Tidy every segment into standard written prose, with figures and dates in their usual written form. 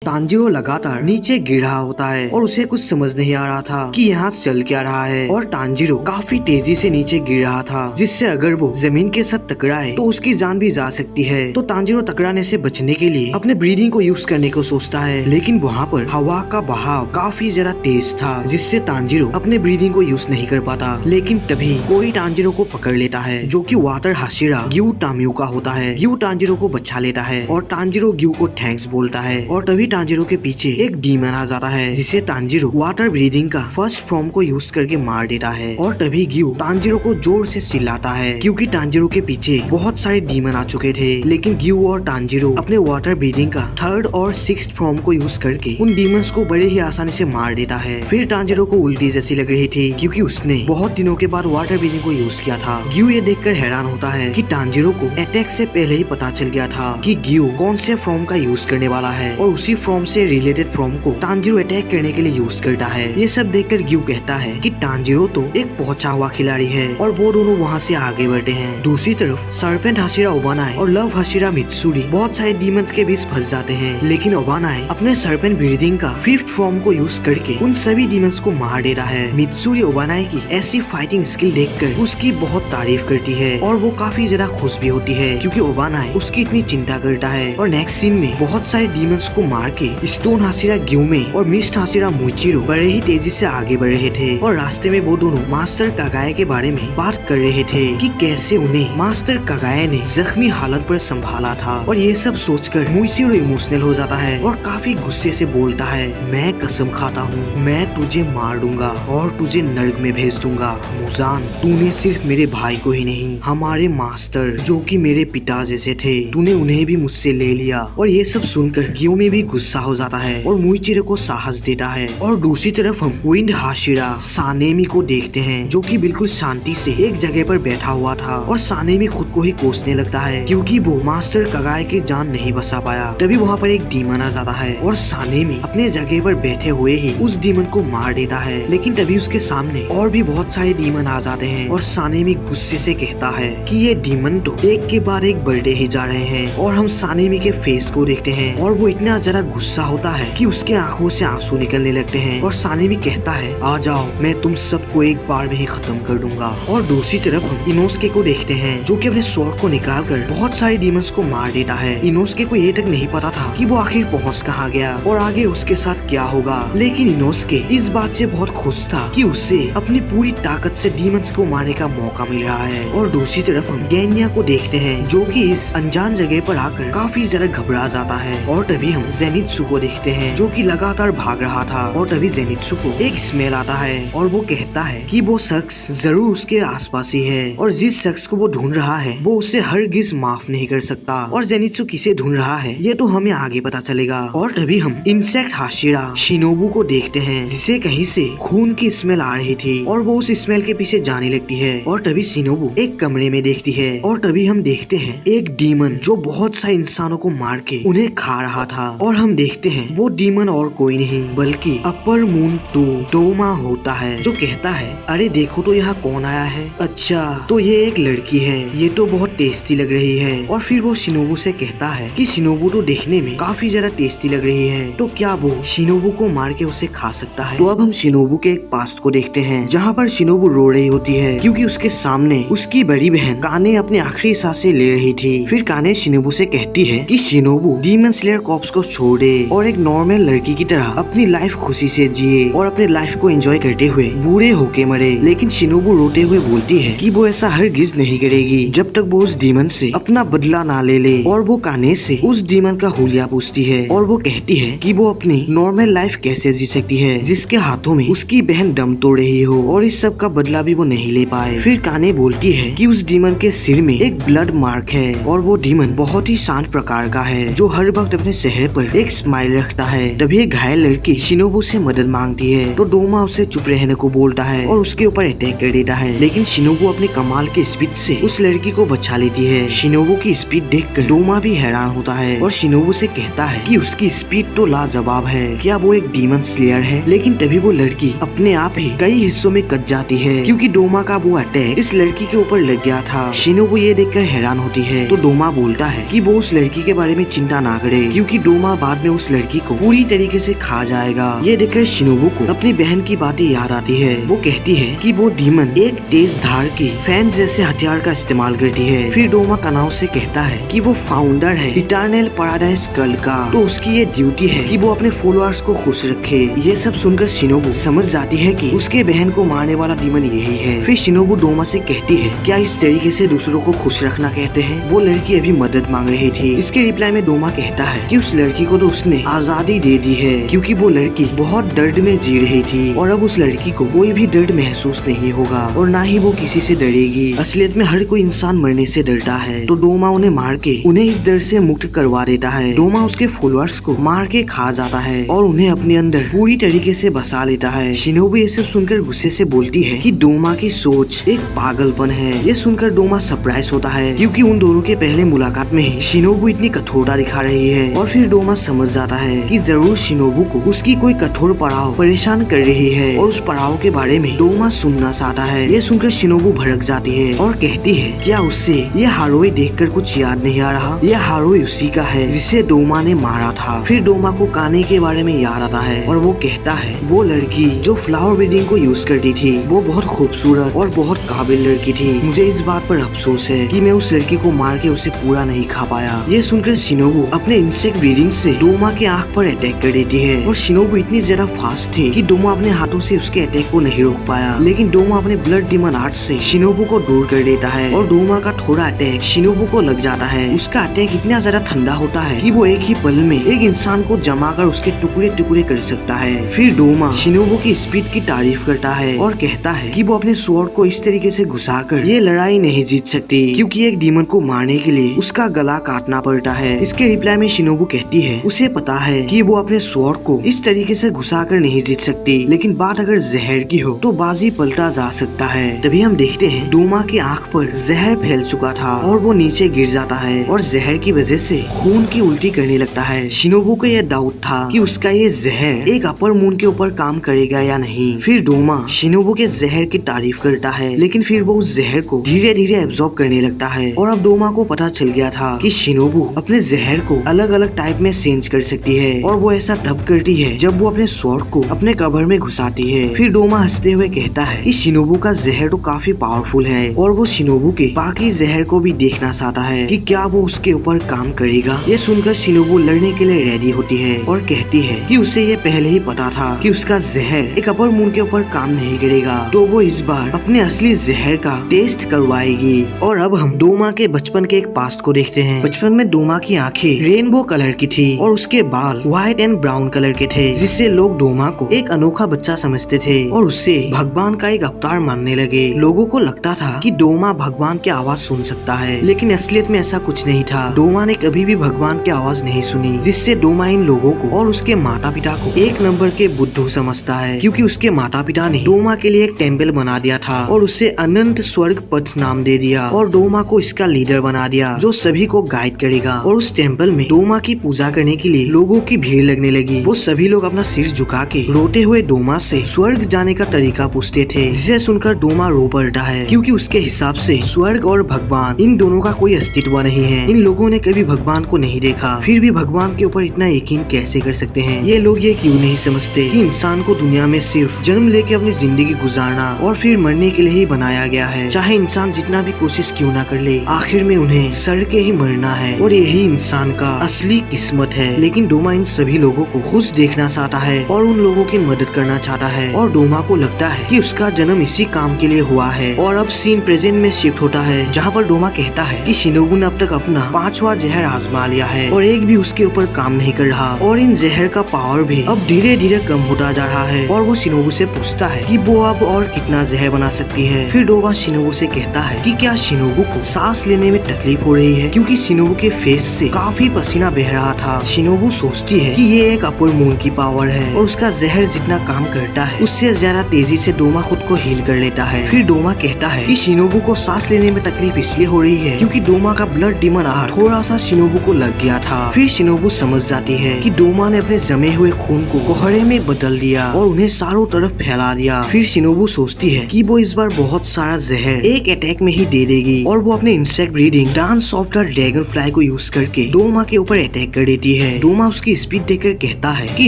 Tanjiro लगातार नीचे गिर रहा होता है और उसे कुछ समझ नहीं आ रहा था कि यहाँ चल क्या रहा है। और तांजीरो काफी तेजी से नीचे गिर रहा था, जिससे अगर वो जमीन के साथ टकराए तो उसकी जान भी जा सकती है। तो तांजीरो टकराने से बचने के लिए अपने ब्रीदिंग को यूज करने को सोचता है, लेकिन वहाँ पर हवा का बहाव काफी ज्यादा तेज था, जिससे तांजीरो अपने ब्रीदिंग को यूज नहीं कर पाता। लेकिन तभी कोई तांजीरो को पकड़ लेता है, जो कि वाटर हाशिरा ग्यू टामियो का होता है। ग्यू तांजीरो को बचा लेता है और तांजीरो ग्यू को थैंक्स बोलता है। और तभी तांजीरो के पीछे एक डीमन आ जाता है, जिसे तांजीरो वाटर ब्रीदिंग का फर्स्ट फॉर्म को यूज करके मार देता है। और तभी ग्यू तांजीरो को जोर से चिल्लाता है, क्योंकि तांजीरो के पीछे बहुत सारे डीमन आ चुके थे। लेकिन ग्यू और तांजीरो अपने वाटर ब्रीदिंग का थर्ड और सिक्स्थ फॉर्म को यूज करके उन डीमंस को बड़े ही आसानी से मार देता है। फिर तांजीरो को उल्टी जैसी लग रही थी, क्योंकि उसने बहुत दिनों के बाद वाटर ब्रीदिंग को यूज किया था। ग्यू ये देखकर हैरान होता है कि तांजीरो को अटैक से पहले ही पता चल गया था कि ग्यू कौन से फॉर्म का यूज करने वाला है, और उसी फॉर्म से रिलेटेड फॉर्म को तांजीरो अटैक करने के लिए यूज करता है। ये सब देखकर ग्यू कहता है कि तांजीरो तो एक पहुंचा हुआ खिलाड़ी है, और वो दोनों वहाँ से आगे बढ़ते हैं। दूसरी तरफ सरपेंट हाशिरा ओबानाए और लव हाशिरा मित्सुरी बहुत सारे डीमंस के बीच फंस जाते हैं। लेकिन ओबानाए अपने सरपेंट ब्रीदिंग का फिफ्थ फॉर्म को यूज करके उन सभी डीमंस को मार देता है। मित्सुरी ओबानाए की ऐसी फाइटिंग स्किल देखकर उसकी बहुत तारीफ करती है, और वो काफी ज्यादा खुश भी होती है, क्योंकि ओबानाए उसकी इतनी चिंता करता है। और नेक्स्ट सीन में बहुत सारे डीमंस को मार के स्टोन हाशिरा ग्यूमे और मिस्ट हाशिरा मुइचिरो बड़े ही तेजी से आगे बढ़ रहे थे। और रास्ते में वो दोनों मास्टर कागाए के बारे में बात कर रहे थे कि कैसे उन्हें मास्टर कागाए ने जख्मी हालत पर संभाला था। और ये सब सोचकर मुइचिरो इमोशनल हो जाता है और काफी गुस्से से बोलता है, मैं कसम खाता हूँ, मैं तुझे मार दूंगा और तुझे नर्क में भेज दूंगा। मुजान, तूने सिर्फ मेरे भाई को ही नहीं, हमारे मास्टर जो कि मेरे पिता जैसे थे, तूने उन्हें भी मुझसे ले लिया। और ये सब सुनकर ग्यूमे भी गुस्सा हो जाता है और मुइचिरो को साहस देता है। और दूसरी तरफ हम विंड हाशिरा सानेमी को देखते हैं, जो कि बिल्कुल शांति से एक जगह पर बैठा हुआ था। और सानेमी खुद को ही कोसने लगता है, क्योंकि वो मास्टर कागाए की जान नहीं बचा पाया। तभी वहाँ पर एक डीमन आ जाता है और सानेमी अपने जगह पर बैठे हुए ही उस डीमन को मार देता है। लेकिन तभी उसके सामने और भी बहुत सारे डीमन आ जाते हैं, और सानेमी गुस्से से कहता है कि ये डीमन तो एक के बाद एक बढ़ते ही जा रहे हैं। और हम सानेमी के फेस को देखते हैं, और वो इतना ज्यादा गुस्सा होता है कि उसके आंखों से आंसू निकलने लगते हैं। और सानेमी कहता है, आ जाओ, मैं तुम सबको एक बार में ही खत्म कर दूंगा। और दूसरी तरफ हम इनोस्के को देखते हैं, जो कि अपने स्वॉर्ड को निकालकर बहुत सारे डीमंस को मार देता है। इनोस्के को ये तक नहीं पता था कि वो आखिर पहुंच कहाँ गया और आगे उसके साथ क्या होगा। लेकिन इनोस्के इस बात से बहुत खुश था कि उसे अपनी पूरी ताकत से डीमंस को मारने का मौका मिल रहा है। और दूसरी तरफ हम गैनिया को देखते हैं, जो कि इस अनजान जगह पर आकर काफी ज्यादा घबरा जाता है। और तभी हम जेनित्सु को देखते हैं, जो कि लगातार भाग रहा था। और तभी जेनित्सु को एक स्मेल आता है, और वो कहता है कि वो शख्स जरूर उसके आसपास ही है, और जिस शख्स को वो ढूंढ रहा है वो उसे हरगिज माफ नहीं कर सकता। और जेनित्सु किसे ढूंढ रहा है ये तो हमें आगे पता चलेगा। और तभी हम इंसेक्ट हाशिरा शिनोबू को देखते हैं, जिसे कहीं से खून की स्मेल आ रही थी, और वो उस स्मेल के पीछे जाने लगती है। और तभी शिनोबू एक कमरे में देखती है, और तभी हम देखते हैं एक डीमन जो बहुत सारे इंसानों को मार के उन्हें खा रहा था। और हम देखते हैं वो डीमन और कोई नहीं बल्कि अपर मून डोमा होता है, जो कहता है, अरे देखो तो यहाँ कौन आया है। अच्छा, तो ये एक लड़की है, ये तो बहुत टेस्टी लग रही है। और फिर वो शिनोबू से कहता है कि शिनोबू तो देखने में काफी ज्यादा टेस्टी लग रही है, तो क्या वो शिनोबू को मार के उसे खा सकता है। तो अब हम शिनोबू के एक पास्ट को देखते हैं, जहाँ पर शिनोबू रो रही होती है, क्योंकि उसके सामने उसकी बड़ी बहन काने अपनी आखिरी सांसें ले रही थी। फिर काने शिनोबू से कहती है कि शिनोबू डीमन स्लेयर कॉर्प्स को छोड़ दे और एक नॉर्मल लड़की की तरह अपनी लाइफ खुशी से जिए और अपने लाइफ को एंजॉय करते हुए बूढ़े होके मरे। लेकिन शिनोबू रोते हुए बोलती है कि वो ऐसा हरगिज नहीं करेगी जब तक वो उस डीमन से अपना बदला ना ले ले। और वो काने से उस डीमन का हुलिया पूछती है, और वो कहती है कि वो अपनी नॉर्मल लाइफ कैसे जी सकती है जिसके हाथों में उसकी बहन दम तोड़ रही हो, और इस सब का बदला भी वो नहीं ले पाए। फिर काने बोलती है कि उस डीमन के सिर में एक ब्लड मार्क है, और वो डीमन बहुत ही शांत प्रकार का है, जो हर वक्त अपने चेहरे पर एक स्माइल रखता है। तभी एक घायल लड़की शिनोबू से मदद मांगती है, तो डोमा उसे चुप रहने को बोलता है और उसके ऊपर अटैक कर देता है। लेकिन शिनोबू अपने कमाल के स्पीड से उस लड़की को बचा बचा लेती है। शिनोबू की स्पीड देखकर डोमा भी हैरान होता है और शिनोबू से कहता है कि उसकी स्पीड तो लाजवाब है, क्या वो एक डीमन स्लेयर है। लेकिन तभी वो लड़की अपने आप ही कई हिस्सों में कट जाती है क्योंकि डोमा का वो अटैक इस लड़की के ऊपर लग गया था। शिनोबू ये देखकर हैरान होती है तो डोमा बोलता है कि वो उस लड़की के बारे में चिंता ना करे क्योंकि डोमा बाद में उस लड़की को पूरी तरीके से खा जाएगा। ये देखकर शिनोबू को अपनी बहन की बातें याद आती है। वो कहती है कि वो डीमन एक तेज धार की फैन जैसे हथियार का इस्तेमाल करती है। फिर डोमा कनाव से कहता है कि वो फाउंडर है इटर्नल पैराडाइज कल का, तो उसकी ये ड्यूटी है कि वो अपने फॉलोअर्स को खुश रखे। ये सब सुनकर शिनोबू समझ जाती है कि उसके बहन को मारने वाला डीमन यही है। फिर शिनोबू डोमा से कहती है क्या इस तरीके से दूसरों को खुश रखना कहते हैं। वो लड़की अभी मदद मांग रही थी। इसके रिप्लाई में डोमा कहता है कि उस लड़की को तो उसने आजादी दे दी है क्योंकि वो लड़की बहुत दर्द में जी रही थी और अब उस लड़की को कोई भी दर्द महसूस नहीं होगा और ना ही वो किसी से डरेगी। असलियत में हर कोई इंसान मरने से डरता है, तो डोमा उन्हें मार के उन्हें इस डर से मुक्त करवा देता है। डोमा उसके फॉलोअर्स को मार के खा जाता है और उन्हें अपने अंदर पूरी तरीके से बसा लेता है। शिनोबू ये सब सुनकर गुस्से से बोलती है कि डोमा की सोच एक पागलपन है। ये सुनकर डोमा सरप्राइज होता है क्योंकि उन दोनों के पहले मुलाकात में ही शिनोबू इतनी कठोरता दिखा रही है और फिर डोमा समझ जाता है कि जरूर शिनोबू को उसकी कोई कठोर पड़ाव परेशान कर रही है और उस पड़ाव के बारे में डोमा सुनना चाहता है। ये सुनकर शिनोबू भड़क जाती है और कहती है क्या उससे ये हारोई देखकर कुछ याद नहीं आ रहा। ये हारोई उसी का है जिसे डोमा ने मारा था। फिर डोमा को काने के बारे में याद आता है और वो कहता है वो लड़की जो फ्लावर ब्रीडिंग को यूज करती थी वो बहुत खूबसूरत और बहुत काबिल लड़की थी। मुझे इस बात पर अफसोस है कि मैं उस लड़की को मार के उसे पूरा नहीं खा पाया। ये सुनकर शिनोबू अपने इंसेक्ट ब्रीडिंग से डोमा के आंख पर अटैक कर देती है और शिनोबू इतनी ज्यादा फास्ट थी कि डोमा अपने हाथों से उसके अटैक को नहीं रोक पाया। लेकिन डोमा अपने ब्लड डीमन आर्ट से शिनोबू को दूर कर देता है और डोमा का थोड़ा अटैक शिनोबू को लग जाता है। उसका अटैक इतना ज्यादा ठंडा होता है कि वो एक ही पल में एक इंसान को जमाकर उसके टुकड़े टुकड़े कर सकता है। फिर डोमा शिनोबू की स्पीड की तारीफ करता है और कहता है कि वो अपने स्वॉर्ड को इस तरीके से घुसाकर ये लड़ाई नहीं जीत सकती क्योंकि एक डीमन को मारने के लिए उसका गला काटना पड़ता है। इसके रिप्लाई में शिनोबू कहती है उसे पता है कि वो अपने स्वॉर्ड को इस तरीके से घुसाकर नहीं जीत सकती, लेकिन बात अगर जहर की हो तो बाजी पलटा जा सकता है। तभी हम देखते हैं डोमा की आंख पर जहर फैल चुका था और वो नीचे गिर जाता है और जहर की वजह से खून की उल्टी करने लगता है। शिनोबू को यह डाउट था कि उसका ये जहर एक अपर मून के ऊपर काम करेगा या नहीं। फिर डोमा शिनोबू के जहर की तारीफ करता है लेकिन फिर वो उस जहर को धीरे धीरे एब्जॉर्ब करने लगता है और अब डोमा को पता चल गया था कि शिनोबू अपने जहर को अलग अलग टाइप में चेंज कर सकती है और वो ऐसा तब करती है जब वो अपने स्वॉर्ड को अपने कवर में घुसाती है। फिर डोमा हंसते हुए कहता है कि शिनोबू का जहर तो काफी पावरफुल है और वो शिनोबू के बाकी जहर को भी देखना चाहता है कि क्या वो उसके ऊपर काम करेगा। ये सुनकर शिनोबू लड़ने के लिए रेडी होती है और कहती है कि उसे ये पहले ही पता था कि उसका जहर एक अपर मून के ऊपर काम नहीं करेगा, तो वो इस बार अपने असली जहर का टेस्ट करवाएगी। और अब हम डोमा के बचपन के एक पास्ट को देखते हैं। बचपन में डोमा की आंखें रेनबो कलर की थी और उसके बाल व्हाइट एंड ब्राउन कलर के थे, जिससे लोग डोमा को एक अनोखा बच्चा समझते थे और उससे भगवान का एक अवतार मानने लगे। लोगों को लगता था कि डोमा भगवान की आवाज सुन सकता है, लेकिन असलियत में ऐसा कुछ नहीं था। डोमा ने कभी भी भगवान की आवाज नहीं सुनी, जिससे डोमा इन लोगों को और उसके माता पिता को एक नंबर के बुद्धू समझता है क्योंकि उसके माता पिता ने डोमा के लिए एक टेम्पल बना दिया था और उसे अनंत स्वर्ग पथ नाम दे दिया और डोमा को इसका लीडर बना दिया जो सभी को गाइड करेगा। और उस टेम्पल में डोमा की पूजा करने के लिए लोगों की भीड़ लगने लगी। वो सभी लोग अपना सिर झुका के रोते हुए डोमा से स्वर्ग जाने का तरीका पूछते थे, जिसे सुनकर डोमा रो पड़ता है क्योंकि उसके हिसाब से स्वर्ग और भगवान इन दोनों का कोई अस्तित्व नहीं है। इन लोगों ने कभी भगवान को नहीं देखा, फिर भी भगवान के ऊपर इतना यकीन कैसे कर सकते हैं। ये लोग ये क्यों नहीं समझते कि इंसान को दुनिया में सिर्फ जन्म लेके अपनी जिंदगी गुजारना और फिर मरने के लिए ही बनाया गया है। चाहे इंसान जितना भी कोशिश क्यों ना कर ले, आखिर में उन्हें सड़ के ही मरना है और यही इंसान का असली किस्मत है। लेकिन डोमा इन सभी लोगों को खुश देखना चाहता है और उन लोगों की मदद करना चाहता है और डोमा को लगता है कि उसका जन्म इसी काम के लिए हुआ है। और अब सीन प्रेजेंट में शिफ्ट होता है, जहाँ पर डोमा कहता है कि शिनोबू ने अब तक अपना 5वां जहर आजमा लिया है और एक भी उसके ऊपर काम नहीं कर रहा और इन जहर का पावर भी अब धीरे धीरे कम होता जा रहा है। और वो शिनोबू से पूछता है कि वो अब और कितना जहर बना सकती है। फिर डोमा शिनोबू से कहता है कि क्या शिनोबू को सांस लेने में तकलीफ हो रही है, क्योंकि शिनोबू के फेस से काफी पसीना बह रहा था। शिनोबू सोचती है कि ये एक अपर मून की पावर है और उसका जहर जितना काम करता है उससे ज्यादा तेजी से डोमा खुद को हील कर लेता है। फिर डोमा कहता है कि शिनोबू को सांस लेने में तकलीफ इसलिए हो रही है क्योंकि डोमा का ब्लड डीमन आर्ट थोड़ा सा शिनोबू को लग गया था। फिर शिनोबू समझ जाती है कि डोमा ने अपने जमे हुए खून को कोहरे में बदल दिया और उन्हें चारों तरफ फैला दिया। फिर शिनोबू सोचती है कि वो इस बार बहुत सारा जहर एक अटैक में ही दे देगी और वो अपने insect breeding dance of the dragon fly को यूज करके डोमा के ऊपर अटैक कर देती है। डोमा उसकी स्पीड देखकर कहता है कि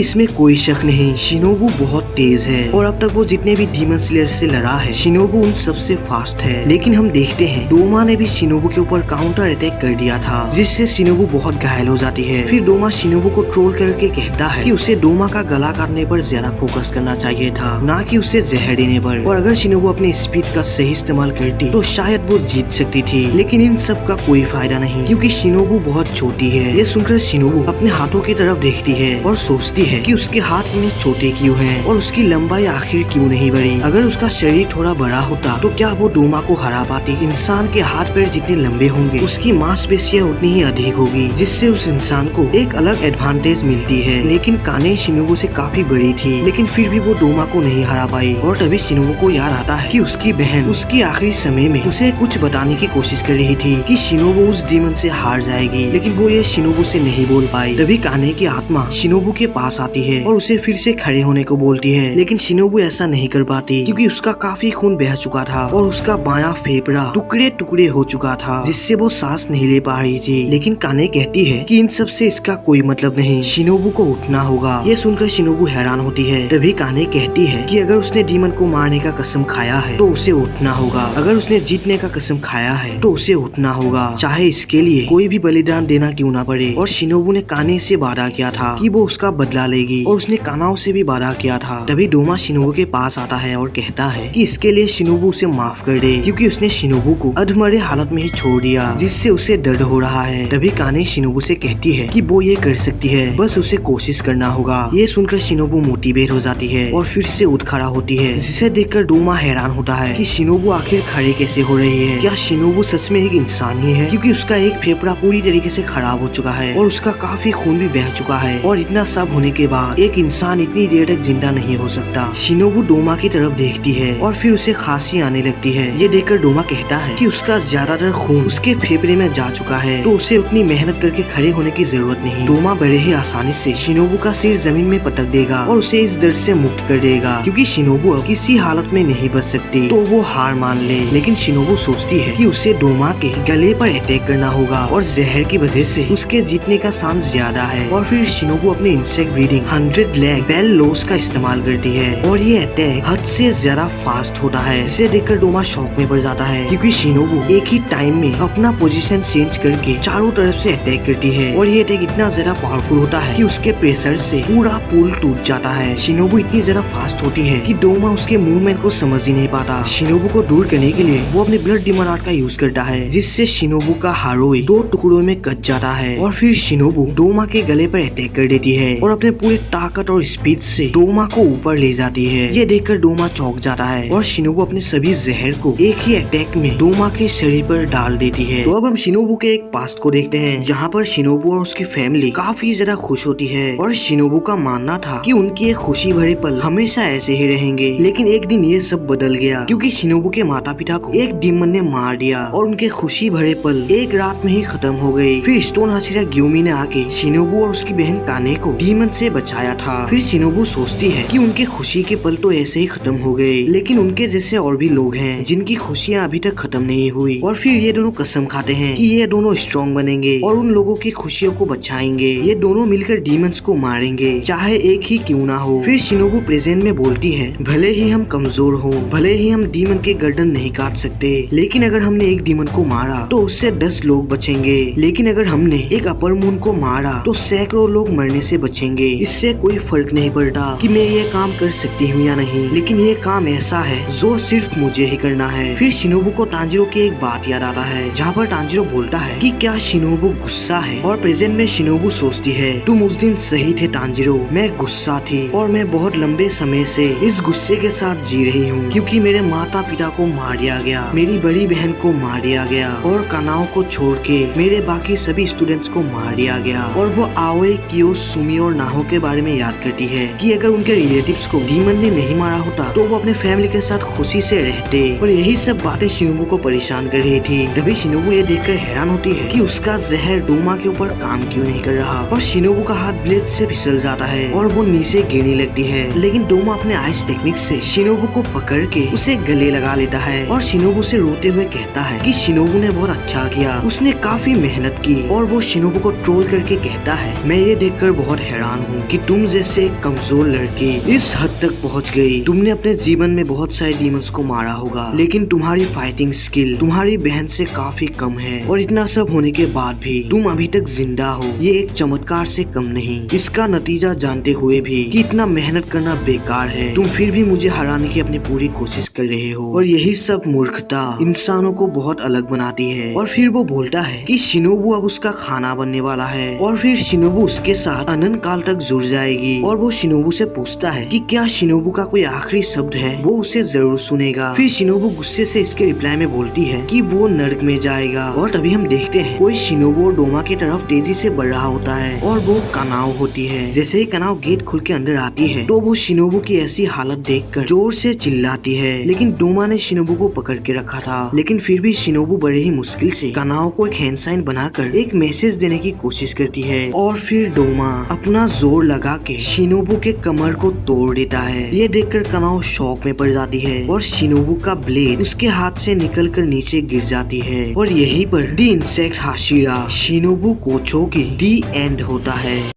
इसमें कोई शक नहीं, शिनोबू बहुत तेज है और अब तक वो जितने भी डीमन स्लेयर से लड़ा है शिनोबू उन सबसे फास्ट है। लेकिन हम देखते हैं डोमा ने भी शिनोबू के ऊपर काउंटर अटैक कर दिया था जिससे शिनोबू बहुत घायल हो जाती है। फिर डोमा शिनोबू को ट्रोल करके कहता है कि उसे डोमा का गला काटने पर ज्यादा फोकस करना चाहिए था, ना कि उसे जहर देने पर। और अगर शिनोबू अपनी स्पीड का सही इस्तेमाल करती तो शायद वो जीत सकती थी। लेकिन इन सब का कोई फायदा नहीं क्योंकि शिनोबू बहुत छोटी है। ये सुनकर शिनोबू अपने हाथों की तरफ देखती है और सोचती है कि उसके हाथ में छोटे क्यों हैं और उसकी लंबाई आखिर क्यों नहीं बढ़ी। अगर उसका शरीर थोड़ा बड़ा होता तो क्या वो डोमा को हरा पाती। इंसान के हाथ पैर जितने लंबे होंगे उसकी मांसपेशियां उतनी ही अधिक होगी जिससे उस इंसान को एक अलग एडवांटेज मिलती है। लेकिन काने शिनोबू से काफी बड़ी थी लेकिन फिर भी वो डोमा को नहीं हरा पाई। और तभी शिनोबू को याद आता है कि उसकी बहन उसकी आखिरी समय में उसे कुछ बताने की कोशिश कर रही थी कि शिनोबू उस डीमन से हार जाएगी, लेकिन वो ये शिनोबू से नहीं बोल पाई। तभी काने की आत्मा शिनोबू के पास आती है और उसे फिर से खड़े होने को बोलती है। लेकिन शिनोबू ऐसा नहीं कर पाती क्योंकि उसका काफी खून बह चुका था और उसका बायां फेफड़ा टुकड़े टुकड़े हो चुका था जिससे वो सांस नहीं ले पा रही थी। लेकिन काने कहती है कि इन सब से इसका कोई मतलब नहीं, शिनोबू को उठना होगा। ये सुनकर शिनोबू हैरान होती है। तभी काने कहती है कि अगर उसने डीमन को मारने का कसम खाया है तो उसे उठना होगा, अगर उसने जीतने का कसम खाया है तो उसे उठना होगा, चाहे इसके लिए कोई भी बलिदान देना क्यों ना पड़े। और शिनोबू ने काने से वादा किया था कि वो उसका बदला लेगी और उसने कानाओ से भी वादा किया था। तभी डोमा शिनोबू के पास आता है और कहता है कि इसके लिए शिनोबू उसे माफ कर दे क्योंकि उसने शिनोबू को अधमरे हालत में ही छोड़ दिया जिससे उसे दर्द हो रहा है। तभी काने शिनोबू से कहती है कि वो ये कर सकती है, बस उसे कोशिश करना होगा। ये सुनकर शिनोबू मोटिवेट हो जाती है और फिर से उठ खड़ा होती है जिसे देखकर डोमा हैरान होता है कि शिनोबू आखिर खड़े कैसे हो रही है। क्या शिनोबू सच में एक इंसान ही है क्योंकि उसका एक फेफड़ा पूरी तरीके से खराब हो चुका है और उसका काफी खून भी बह चुका है और इतना सब होने के बाद एक इंसान इतनी देर तक जिंदा नहीं हो सकता। शिनोबू डोमा की तरफ देखती है और फिर उसे खांसी आने लगती है। ये देखकर डोमा कहता है कि उसका ज्यादातर खून उसके फेफड़े में जा चुका है तो उसे उतनी मेहनत करके खड़े होने की जरूरत नहीं। डोमा बड़े ही आसानी से शिनोबू का सिर जमीन में पटक देगा और उसे इस दर्द से मुक्त कर देगा क्योंकि शिनोबू अब किसी हालत में नहीं बच सकती तो वो हार मान ले। लेकिन शिनोबू सोचती है कि उसे डोमा के गले पर अटैक करना होगा और जहर की वजह से उसके जीतने का चांस ज्यादा है। और फिर शिनोबू अपने इंसेक्ट ब्रीडिंग 100 लेग बेल लोस का इस्तेमाल करती है और ये अटैक हद से ज्यादा फास्ट होता है जिसे देखकर डोमा शॉक में पड़ जाता है क्योंकि शिनोबू एक ही टाइम में अपना पोजीशन चेंज करके चारों तरफ से अटैक करती है और ये अटैक इतना ज्यादा पावरफुल होता है कि उसके प्रेशर से पूरा पुल टूट जाता है। शिनोबू इतनी ज्यादा फास्ट होती है कि डोमा उसके मूवमेंट को समझ ही नहीं पाता। शिनोबू को दूर करने के लिए वो अपने ब्लड डीमन आर्ट का यूज करता है जिससे शिनोबू का हारोई 2 टुकड़ों में कट जाता है और फिर शिनोबू डोमा के गले पर अटैक कर देती है और अपने पूरे ताकत और स्पीड से डोमा को ऊपर ले जाती है। ये देखकर डोमा चौंक जाता है और शिनोबू अपने सभी जहर को एक ही अटैक में डोमा के शरीर पर डाल देती है। तो अब हम शिनोबू के एक पास्ट को देखते हैं जहाँ पर शिनोबू और उसकी फैमिली काफी ज्यादा खुश होती है और शिनोबू का मानना था कि उनकी एक खुशी भरे पल हमेशा ऐसे ही रहेंगे। लेकिन एक दिन ये सब बदल गया क्योंकि शिनोबू के माता पिता को एक डीमन ने मार दिया और उनके खुशी भरे पल एक रात में ही खत्म हो गए। फिर स्टोन हाशिरा ग्यूमी ने आके शिनोबू और उसकी बहन काने को डीमन से बचाया था। फिर शिनोबू सोचती है कि उनके खुशी के पल तो ऐसे ही खत्म हो गए लेकिन उनके जैसे और भी लोग हैं जिनकी खुशियाँ अभी तक खत्म नहीं हुई। और फिर ये दोनों कसम खाते हैं कि ये दोनों स्ट्रॉन्ग बनेंगे और उन लोगों की खुशियों को बचाएंगे। ये दोनों मिलकर डीमंस को मारेंगे चाहे एक ही क्यों ना हो। फिर शिनोबू प्रेजेंट में बोलती है भले ही हम कमजोर हो, भले ही हम डीमन के गर्दन नहीं काट सकते, लेकिन अगर हमने एक डीमन को मारा तो उससे 10 लोग बचेंगे। लेकिन अगर हमने एक अपर मून को मारा तो सैकड़ों लोग मरने से बचेंगे। इससे कोई फर्क नहीं पड़ता कि मैं ये काम कर सकती हूँ या नहीं, लेकिन ये काम ऐसा है जो सिर्फ मुझे ही करना है। फिर शिनोबू को तांजीरो की एक बात याद आता है जहाँ पर तांजीरो बोलता है कि क्या शिनोबू गुस्सा है। और प्रेजेंट में शिनोबू सोचती है तुम उस दिन सही थे तांजीरो, मैं गुस्सा थी और मैं बहुत लंबे समय से इस गुस्से के साथ जी रही हूँ क्योंकि मेरे माता पिता को मार दिया गया, मेरी बड़ी बहन को मार दिया गया और कानाओ को छोड़ के मेरे बाकी सभी स्टूडेंट्स को मार दिया गया। और वो आओए, कियो, सुमी और नाहो के बारे में याद करती है कि अगर उनके रिलेटिव्स को डीमन ने नहीं मारा होता तो वो अपने फैमिली के साथ खुशी से रहते। और यही सब बातें शिनोबू को परेशान परेशान कर रही थी। तभी शिनोबु ये देखकर हैरान होती है कि उसका जहर डोमा के ऊपर काम क्यों नहीं कर रहा और शिनोबु का हाथ ब्लेड से फिसल जाता है और वो नीचे गिरने लगती है। लेकिन डोमा अपने आइस टेक्निक से शिनोबु को पकड़ के उसे गले लगा लेता है और शिनोबु से रोते हुए कहता है कि शिनोबु ने बहुत अच्छा किया, उसने काफी मेहनत की। और वो शिनोबु को ट्रोल करके कहता है, मैं ये देखकर बहुत हैरान हूँ कि तुम जैसे एक कमजोर लड़की इस हद तक पहुँच गई। तुमने अपने जीवन में बहुत सारे डीमंस को मारा होगा, लेकिन तुम्हारी फाइटिंग स्किल तुम्हारी बहन से काफी कम है और इतना सब होने के बाद भी तुम अभी तक जिंदा हो, ये एक चमत्कार से कम नहीं। इसका नतीजा जानते हुए भी कि इतना मेहनत करना बेकार है, तुम फिर भी मुझे हराने की अपनी पूरी कोशिश कर रहे हो और यही सब मूर्खता इंसानों को बहुत अलग बनाती है। और फिर वो बोलता है कि शिनोबु अब उसका खाना बनने वाला है और फिर शिनोबु उसके साथ अनंत काल तक जुड़ जाएगी। और वो शिनोबु से पूछता है कि क्या शिनोबु का कोई आखिरी शब्द है, वो उसे जरूर सुनेगा। फिर शिनोबु गुस्से से इसके रिप्लाई में बोलती है कि वो नर्क में जाएगा। और तभी हम देखते हैं कोई शिनोबु और डोमा की तरफ तेजी से बढ़ रहा होता है और वो कनाव होती है। जैसे ही कनाव गेट खुल के अंदर आती है तो वो शिनोबु की ऐसी हालत देखकर जोर से चिल्लाती है। लेकिन डोमा ने शिनोबु को पकड़ के रखा था, लेकिन फिर भी शिनोबु बड़े ही मुश्किल से कनाव को एक हैंड साइन बनाकर एक मैसेज देने की कोशिश करती है। और फिर डोमा अपना जोर लगा के शिनोबु के कमर को तोड़ देता है। ये देखकर कनाव शॉक में पड़ जाती है और शिनोबु का ब्लेड उसके हाथ से निकलकर नीचे गिर जाती है। और यहीं पर द इंसेक्ट हाशिरा शिनोबु कोचो की दी एंड होता है।